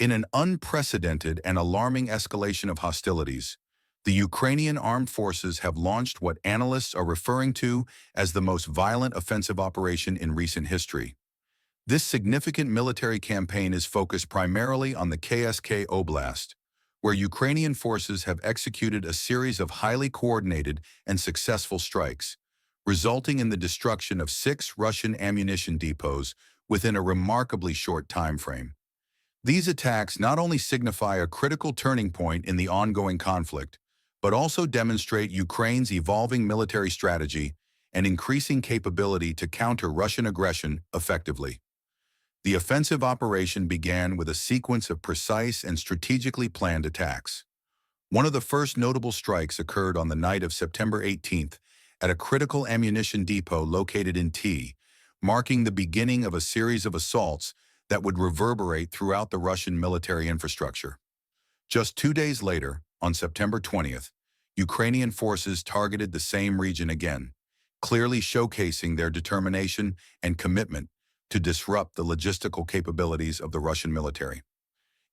In an unprecedented and alarming escalation of hostilities, the Ukrainian armed forces have launched what analysts are referring to as the most violent offensive operation in recent history. This significant military campaign is focused primarily on the KSK Oblast, where Ukrainian forces have executed a series of highly coordinated and successful strikes, resulting in the destruction of 6 Russian ammunition depots within a remarkably short time frame. These attacks not only signify a critical turning point in the ongoing conflict, but also demonstrate Ukraine's evolving military strategy and increasing capability to counter Russian aggression effectively. The offensive operation began with a sequence of precise and strategically planned attacks. One of the first notable strikes occurred on the night of September 18th at a critical ammunition depot located in T, marking the beginning of a series of assaults that would reverberate throughout the Russian military infrastructure. Just 2 days later, on September 20th, Ukrainian forces targeted the same region again, clearly showcasing their determination and commitment to disrupt the logistical capabilities of the Russian military.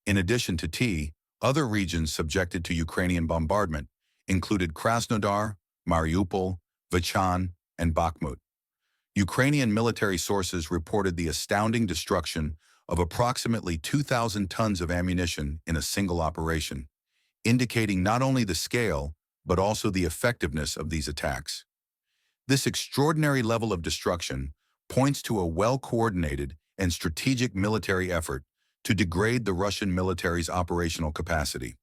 In addition to T, other regions subjected to Ukrainian bombardment included Krasnodar, Mariupol, Vichan, and Bakhmut. Ukrainian military sources reported the astounding destruction of approximately 2,000 tons of ammunition in a single operation, indicating not only the scale, but also the effectiveness of these attacks. This extraordinary level of destruction points to a well-coordinated and strategic military effort to degrade the Russian military's operational capacity.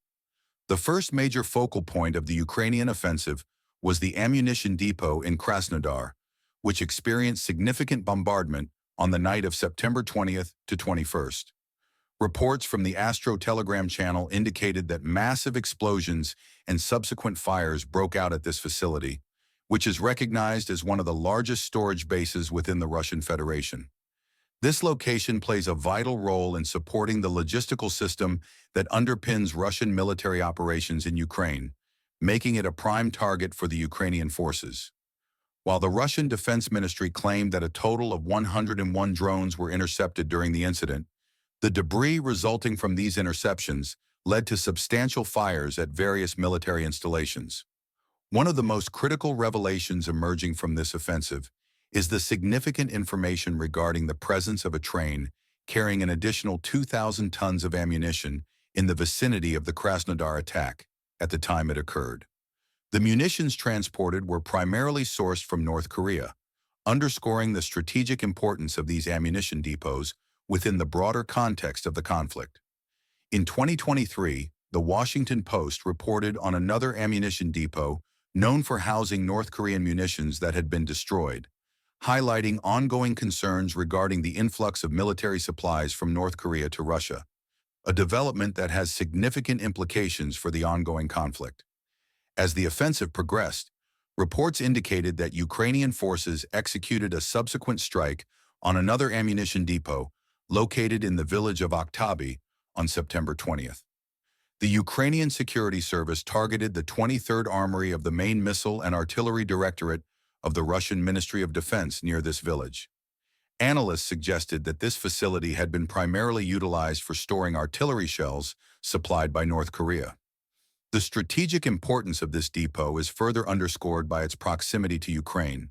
The first major focal point of the Ukrainian offensive was the ammunition depot in Krasnodar, which experienced significant bombardment on the night of September 20th to 21st. Reports from the Astro Telegram channel indicated that massive explosions and subsequent fires broke out at this facility, which is recognized as one of the largest storage bases within the Russian Federation. This location plays a vital role in supporting the logistical system that underpins Russian military operations in Ukraine, making it a prime target for the Ukrainian forces. While the Russian Defense Ministry claimed that a total of 101 drones were intercepted during the incident, the debris resulting from these interceptions led to substantial fires at various military installations. One of the most critical revelations emerging from this offensive is the significant information regarding the presence of a train carrying an additional 2,000 tons of ammunition in the vicinity of the Krasnodar attack at the time it occurred. The munitions transported were primarily sourced from North Korea, underscoring the strategic importance of these ammunition depots within the broader context of the conflict. In 2023, the Washington Post reported on another ammunition depot known for housing North Korean munitions that had been destroyed, highlighting ongoing concerns regarding the influx of military supplies from North Korea to Russia, a development that has significant implications for the ongoing conflict. As the offensive progressed, reports indicated that Ukrainian forces executed a subsequent strike on another ammunition depot located in the village of Okhtabi on September 20th. The Ukrainian Security Service targeted the 23rd Armory of the Main Missile and Artillery Directorate of the Russian Ministry of Defense near this village. Analysts suggested that this facility had been primarily utilized for storing artillery shells supplied by North Korea. The strategic importance of this depot is further underscored by its proximity to Ukraine,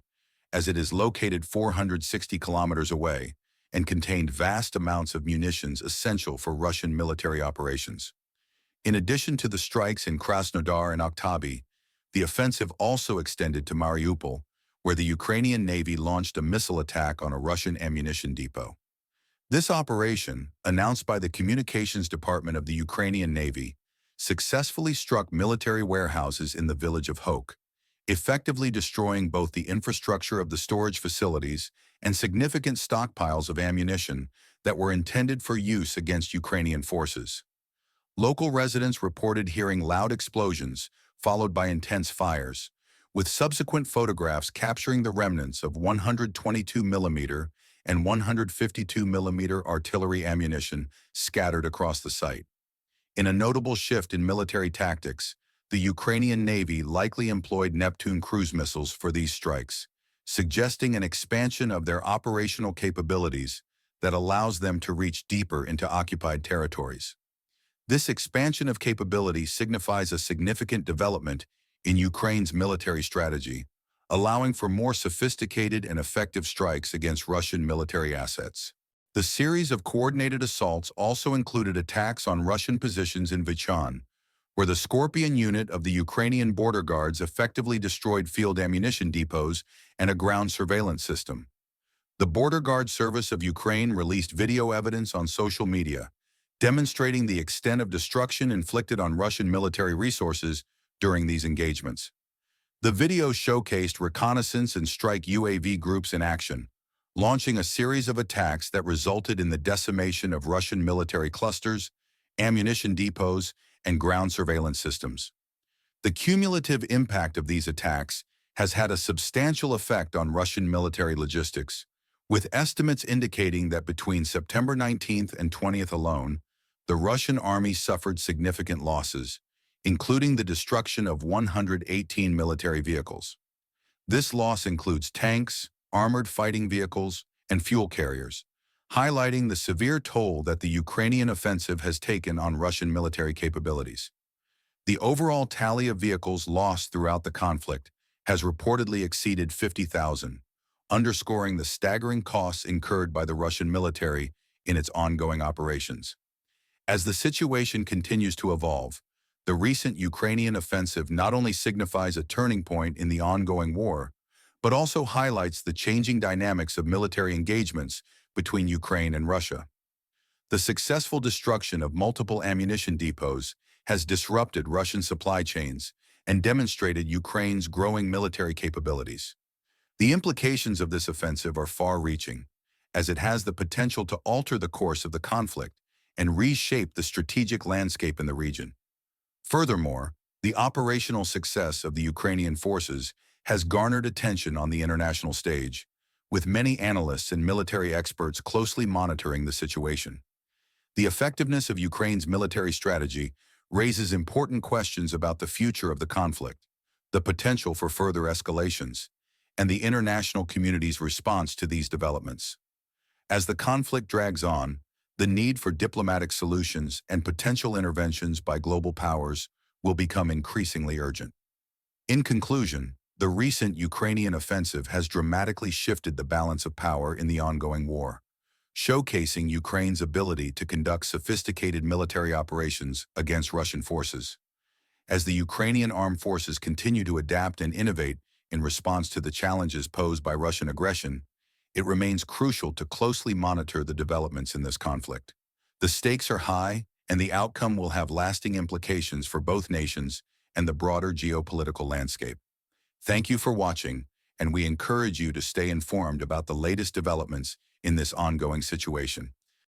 as it is located 460 kilometers away and contained vast amounts of munitions essential for Russian military operations. In addition to the strikes in Krasnodar and Okhtabi, the offensive also extended to Mariupol, where the Ukrainian Navy launched a missile attack on a Russian ammunition depot. This operation, announced by the Communications Department of the Ukrainian Navy, successfully struck military warehouses in the village of Hoke, effectively destroying both the infrastructure of the storage facilities and significant stockpiles of ammunition that were intended for use against Ukrainian forces. Local residents reported hearing loud explosions, followed by intense fires, with subsequent photographs capturing the remnants of 122mm and 152mm artillery ammunition scattered across the site. In a notable shift in military tactics, the Ukrainian Navy likely employed Neptune cruise missiles for these strikes, suggesting an expansion of their operational capabilities that allows them to reach deeper into occupied territories. This expansion of capability signifies a significant development in Ukraine's military strategy, allowing for more sophisticated and effective strikes against Russian military assets. The series of coordinated assaults also included attacks on Russian positions in Vichan, where the Scorpion unit of the Ukrainian border guards effectively destroyed field ammunition depots and a ground surveillance system. The Border Guard Service of Ukraine released video evidence on social media, demonstrating the extent of destruction inflicted on Russian military resources during these engagements. The video showcased reconnaissance and strike UAV groups in action, launching a series of attacks that resulted in the decimation of Russian military clusters, ammunition depots, and ground surveillance systems. The cumulative impact of these attacks has had a substantial effect on Russian military logistics, with estimates indicating that between September 19th and 20th alone, the Russian army suffered significant losses, including the destruction of 118 military vehicles. This loss includes tanks, armored fighting vehicles, and fuel carriers, highlighting the severe toll that the Ukrainian offensive has taken on Russian military capabilities. The overall tally of vehicles lost throughout the conflict has reportedly exceeded 50,000, underscoring the staggering costs incurred by the Russian military in its ongoing operations. As the situation continues to evolve, the recent Ukrainian offensive not only signifies a turning point in the ongoing war, but also highlights the changing dynamics of military engagements between Ukraine and Russia. The successful destruction of multiple ammunition depots has disrupted Russian supply chains and demonstrated Ukraine's growing military capabilities. The implications of this offensive are far-reaching, as it has the potential to alter the course of the conflict and reshape the strategic landscape in the region. Furthermore, the operational success of the Ukrainian forces has garnered attention on the international stage, with many analysts and military experts closely monitoring the situation. The effectiveness of Ukraine's military strategy raises important questions about the future of the conflict, the potential for further escalations, and the international community's response to these developments. As the conflict drags on, the need for diplomatic solutions and potential interventions by global powers will become increasingly urgent. In conclusion, the recent Ukrainian offensive has dramatically shifted the balance of power in the ongoing war, showcasing Ukraine's ability to conduct sophisticated military operations against Russian forces. As the Ukrainian armed forces continue to adapt and innovate in response to the challenges posed by Russian aggression, it remains crucial to closely monitor the developments in this conflict. The stakes are high, and the outcome will have lasting implications for both nations and the broader geopolitical landscape. Thank you for watching, and we encourage you to stay informed about the latest developments in this ongoing situation.